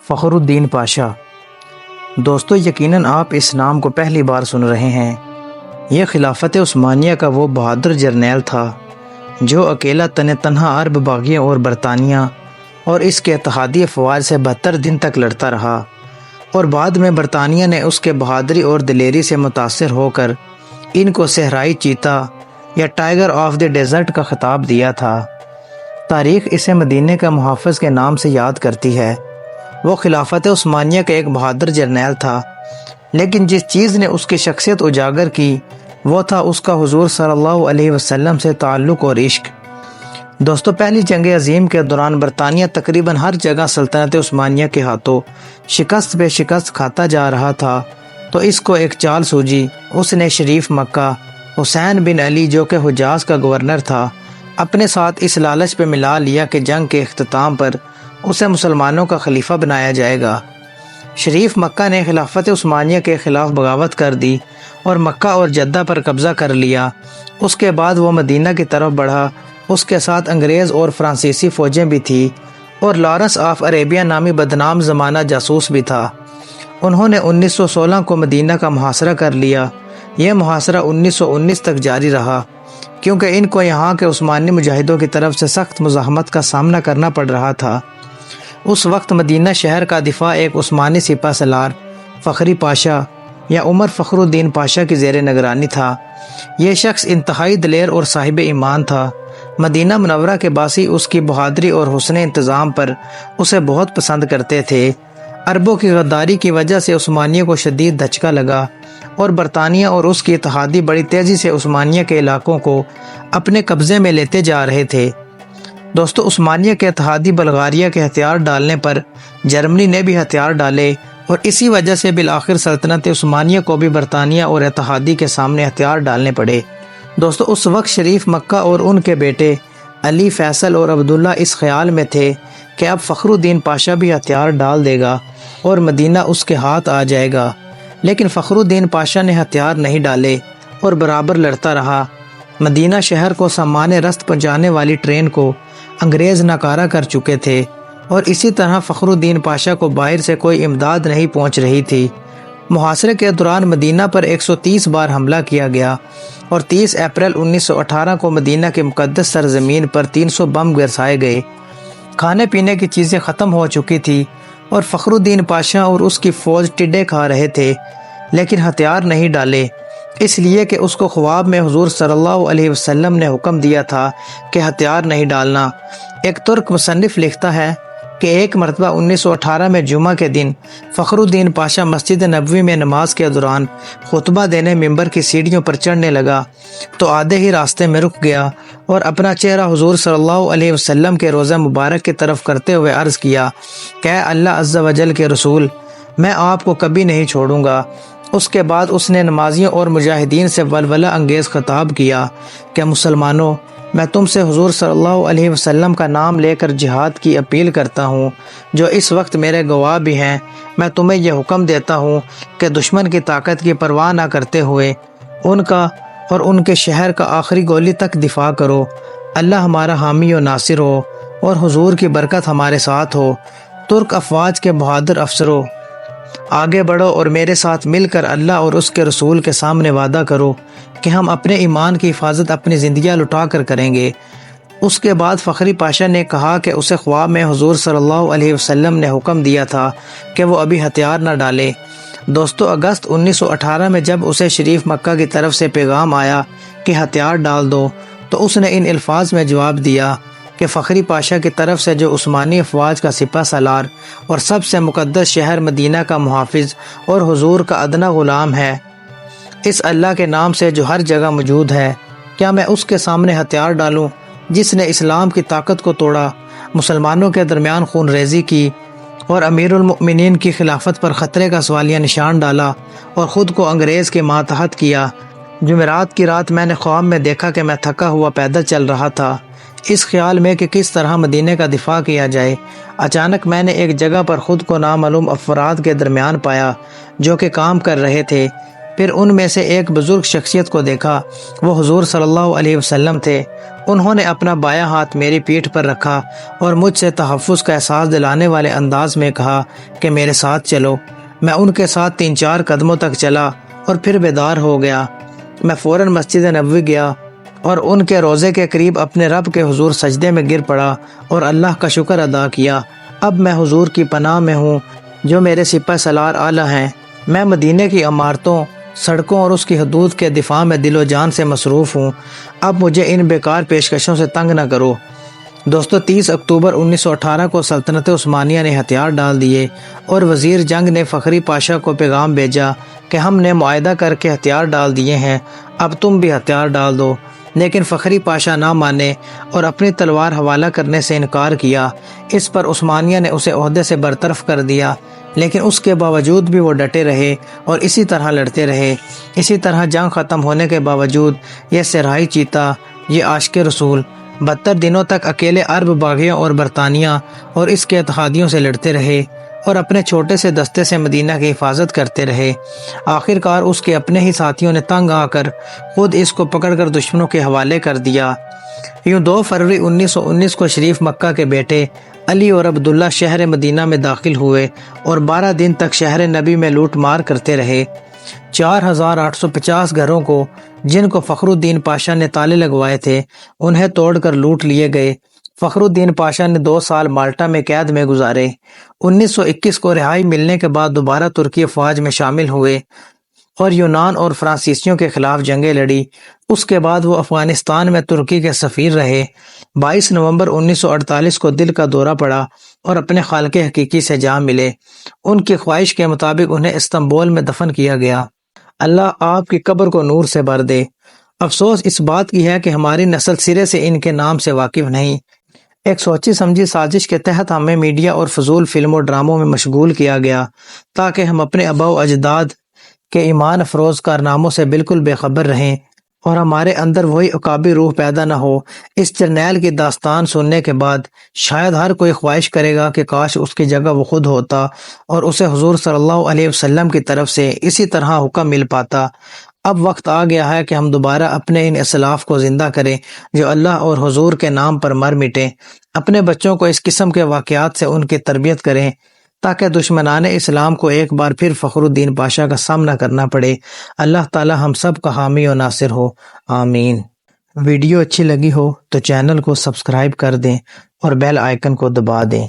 فخر الدین پاشا۔ دوستو، یقیناً آپ اس نام کو پہلی بار سن رہے ہیں۔ یہ خلافت عثمانیہ کا وہ بہادر جرنیل تھا جو اکیلا تنہا عرب باغیوں اور برطانیہ اور اس کے اتحادی افواج سے 72 دن تک لڑتا رہا، اور بعد میں برطانیہ نے اس کے بہادری اور دلیری سے متاثر ہو کر ان کو صحرائی چیتا یا ٹائیگر آف دی ڈیزرٹ کا خطاب دیا تھا۔ تاریخ اسے مدینے کا محافظ کے نام سے یاد کرتی ہے۔ وہ خلافت عثمانیہ کا ایک بہادر جرنیل تھا، لیکن جس چیز نے اس کی شخصیت اجاگر کی وہ تھا اس کا حضور صلی اللہ علیہ وسلم سے تعلق اور عشق۔ دوستو، پہلی جنگ عظیم کے دوران برطانیہ تقریباً ہر جگہ سلطنت عثمانیہ کے ہاتھوں شکست پہ شکست کھاتا جا رہا تھا، تو اس کو ایک چال سوجی۔ اس نے شریف مکہ حسین بن علی، جو کہ حجاز کا گورنر تھا، اپنے ساتھ اس لالچ پہ ملا لیا کہ جنگ کے اختتام پر اسے مسلمانوں کا خلیفہ بنایا جائے گا۔ شریف مکہ نے خلافت عثمانیہ کے خلاف بغاوت کر دی اور مکہ اور جدہ پر قبضہ کر لیا۔ اس کے بعد وہ مدینہ کی طرف بڑھا۔ اس کے ساتھ انگریز اور فرانسیسی فوجیں بھی تھیں، اور لارنس آف عربیہ نامی بدنام زمانہ جاسوس بھی تھا۔ انہوں نے 1916 کو مدینہ کا محاصرہ کر لیا۔ یہ محاصرہ 1919 تک جاری رہا، کیونکہ ان کو یہاں کے عثمانی مجاہدوں کی طرف سے سخت مزاحمت کا سامنا کرنا پڑ رہا تھا۔ اس وقت مدینہ شہر کا دفاع ایک عثمانی سپہ سالار فخری پاشا یا عمر فخر الدین پاشا کی زیر نگرانی تھا۔ یہ شخص انتہائی دلیر اور صاحب ایمان تھا۔ مدینہ منورہ کے باسی اس کی بہادری اور حسن انتظام پر اسے بہت پسند کرتے تھے۔ عربوں کی غداری کی وجہ سے عثمانیہ کو شدید دھچکا لگا، اور برطانیہ اور اس کی اتحادی بڑی تیزی سے عثمانیہ کے علاقوں کو اپنے قبضے میں لیتے جا رہے تھے۔ دوستو، عثمانیہ کے اتحادی بلغاریہ کے ہتھیار ڈالنے پر جرمنی نے بھی ہتھیار ڈالے، اور اسی وجہ سے بالآخر سلطنت عثمانیہ کو بھی برطانیہ اور اتحادی کے سامنے ہتھیار ڈالنے پڑے۔ دوستو، اس وقت شریف مکہ اور ان کے بیٹے علی، فیصل اور عبداللہ اس خیال میں تھے کہ اب فخر الدین پاشا بھی ہتھیار ڈال دے گا اور مدینہ اس کے ہاتھ آ جائے گا، لیکن فخر الدین پاشا نے ہتھیار نہیں ڈالے اور برابر لڑتا رہا۔ مدینہ شہر کو سامان رست پہنچانے والی ٹرین کو انگریز ناکارہ کر چکے تھے، اور اسی طرح فخر الدین پاشا کو باہر سے کوئی امداد نہیں پہنچ رہی تھی۔ محاصرے کے دوران مدینہ پر 130 بار حملہ کیا گیا، اور 30 اپریل 1918 کو مدینہ کی مقدس سرزمین پر 300 بم برسائے گئے۔ کھانے پینے کی چیزیں ختم ہو چکی تھی، اور فخر الدین پاشا اور اس کی فوج ٹڈے کھا رہے تھے، لیکن ہتھیار نہیں ڈالے، اس لیے کہ اس کو خواب میں حضور صلی اللہ علیہ وسلم نے حکم دیا تھا کہ ہتھیار نہیں ڈالنا۔ ایک ترک مصنف لکھتا ہے کہ ایک مرتبہ 1918 میں جمعہ کے دن فخر الدین پاشا مسجد نبوی میں نماز کے دوران خطبہ دینے ممبر کی سیڑھیوں پر چڑھنے لگا تو آدھے ہی راستے میں رک گیا، اور اپنا چہرہ حضور صلی اللہ علیہ وسلم کے روضہ مبارک کی طرف کرتے ہوئے عرض کیا کہ اے اللہ عز و جل کے رسول، میں آپ کو کبھی نہیں چھوڑوں گا۔ اس کے بعد اس نے نمازیوں اور مجاہدین سے ولولہ انگیز خطاب کیا کہ مسلمانوں، میں تم سے حضور صلی اللہ علیہ وسلم کا نام لے کر جہاد کی اپیل کرتا ہوں، جو اس وقت میرے گواہ بھی ہیں۔ میں تمہیں یہ حکم دیتا ہوں کہ دشمن کی طاقت کی پرواہ نہ کرتے ہوئے ان کا اور ان کے شہر کا آخری گولی تک دفاع کرو۔ اللہ ہمارا حامی و ناصر ہو، اور حضور کی برکت ہمارے ساتھ ہو۔ ترک افواج کے بہادر افسروں، آگے بڑھو اور میرے ساتھ مل کر اللہ اور اس کے رسول کے سامنے وعدہ کرو کہ ہم اپنے ایمان کی حفاظت اپنی زندگیاں لٹا کر کریں گے۔ اس کے بعد فخری پاشا نے کہا کہ اسے خواب میں حضور صلی اللہ علیہ وسلم نے حکم دیا تھا کہ وہ ابھی ہتھیار نہ ڈالے۔ دوستو، اگست 1918 میں جب اسے شریف مکہ کی طرف سے پیغام آیا کہ ہتھیار ڈال دو، تو اس نے ان الفاظ میں جواب دیا کہ فخری پاشا کی طرف سے جو عثمانی افواج کا سپہ سالار اور سب سے مقدس شہر مدینہ کا محافظ اور حضور کا ادنا غلام ہے، اس اللہ کے نام سے جو ہر جگہ موجود ہے، کیا میں اس کے سامنے ہتھیار ڈالوں جس نے اسلام کی طاقت کو توڑا، مسلمانوں کے درمیان خون ریزی کی، اور امیر المؤمنین کی خلافت پر خطرے کا سوالیہ نشان ڈالا، اور خود کو انگریز کے ماتحت کیا؟ جمعرات کی رات میں نے خواب میں دیکھا کہ میں تھکا ہوا پیدل چل رہا تھا، اس خیال میں کہ کس طرح مدینے کا دفاع کیا جائے۔ اچانک میں نے ایک جگہ پر خود کو نامعلوم افراد کے درمیان پایا جو کہ کام کر رہے تھے۔ پھر ان میں سے ایک بزرگ شخصیت کو دیکھا، وہ حضور صلی اللہ علیہ وسلم تھے۔ انہوں نے اپنا بایاں ہاتھ میری پیٹھ پر رکھا اور مجھ سے تحفظ کا احساس دلانے والے انداز میں کہا کہ میرے ساتھ چلو۔ میں ان کے ساتھ 3-4 قدموں تک چلا اور پھر بیدار ہو گیا۔ میں فوراً مسجد نبوی گیا اور ان کے روضے کے قریب اپنے رب کے حضور سجدے میں گر پڑا اور اللہ کا شکر ادا کیا۔ اب میں حضور کی پناہ میں ہوں جو میرے سپہ سالار اعلیٰ ہیں۔ میں مدینے کی عمارتوں، سڑکوں اور اس کی حدود کے دفاع میں دل و جان سے مصروف ہوں۔ اب مجھے ان بیکار پیشکشوں سے تنگ نہ کرو۔ دوستو، 30 اکتوبر 1918 کو سلطنت عثمانیہ نے ہتھیار ڈال دیے اور وزیر جنگ نے فخری پاشا کو پیغام بھیجا کہ ہم نے معاہدہ کر کے ہتھیار ڈال دیے ہیں، اب تم بھی ہتھیار ڈال دو۔ لیکن فخری پاشا نہ مانے اور اپنی تلوار حوالہ کرنے سے انکار کیا۔ اس پر عثمانیہ نے اسے عہدے سے برطرف کر دیا، لیکن اس کے باوجود بھی وہ ڈٹے رہے اور اسی طرح لڑتے رہے۔ اسی طرح جنگ ختم ہونے کے باوجود یہ صحرائی چیتا، یہ عاشق رسول 72 دنوں تک اکیلے عرب باغیوں اور برطانیہ اور اس کے اتحادیوں سے لڑتے رہے اور اپنے چھوٹے سے دستے سے مدینہ کی حفاظت کرتے رہے۔ آخر کار اس کے اپنے ہی ساتھیوں نے تنگ آ کر خود اس کو پکڑ کر دشمنوں کے حوالے کر دیا۔ یوں 2 فروری 1919 کو شریف مکہ کے بیٹے علی اور عبداللہ شہر مدینہ میں داخل ہوئے اور 12 دن تک شہر نبی میں لوٹ مار کرتے رہے۔ 4850 گھروں کو، جن کو فخر الدین پاشا نے تالے لگوائے تھے، انہیں توڑ کر لوٹ لیے گئے۔ فخر الدین پاشا نے 2 سال مالٹا میں قید میں گزارے۔ 1921 کو رہائی ملنے کے بعد دوبارہ ترکی افواج میں شامل ہوئے اور یونان اور فرانسیسیوں کے خلاف جنگیں لڑی۔ اس کے بعد وہ افغانستان میں ترکی کے سفیر رہے۔ 22 نومبر 1948 کو دل کا دورہ پڑا اور اپنے خالق حقیقی سے جا ملے۔ ان کی خواہش کے مطابق انہیں استنبول میں دفن کیا گیا۔ اللہ آپ کی قبر کو نور سے بھر دے۔ افسوس اس بات کی ہے کہ ہماری نسل سرے سے ان کے نام سے واقف نہیں۔ ایک سوچی سمجھی سازش کے تحت ہمیں میڈیا اور فضول فلموں و ڈراموں میں مشغول کیا گیا تاکہ ہم اپنے آباء و اجداد کے ایمان افروز کارناموں سے بالکل بے خبر رہیں اور ہمارے اندر وہی عقابی روح پیدا نہ ہو۔ اس جرنیل کی داستان سننے کے بعد شاید ہر کوئی خواہش کرے گا کہ کاش اس کی جگہ وہ خود ہوتا اور اسے حضور صلی اللہ علیہ وسلم کی طرف سے اسی طرح حکم مل پاتا۔ اب وقت آ گیا ہے کہ ہم دوبارہ اپنے ان اسلاف کو زندہ کریں جو اللہ اور حضور کے نام پر مر مٹیں۔ اپنے بچوں کو اس قسم کے واقعات سے ان کی تربیت کریں تاکہ دشمنان اسلام کو ایک بار پھر فخر الدین پاشا کا سامنا کرنا پڑے۔ اللہ تعالی ہم سب کا حامی و ناصر ہو، آمین۔ ویڈیو اچھی لگی ہو تو چینل کو سبسکرائب کر دیں اور بیل آئیکن کو دبا دیں۔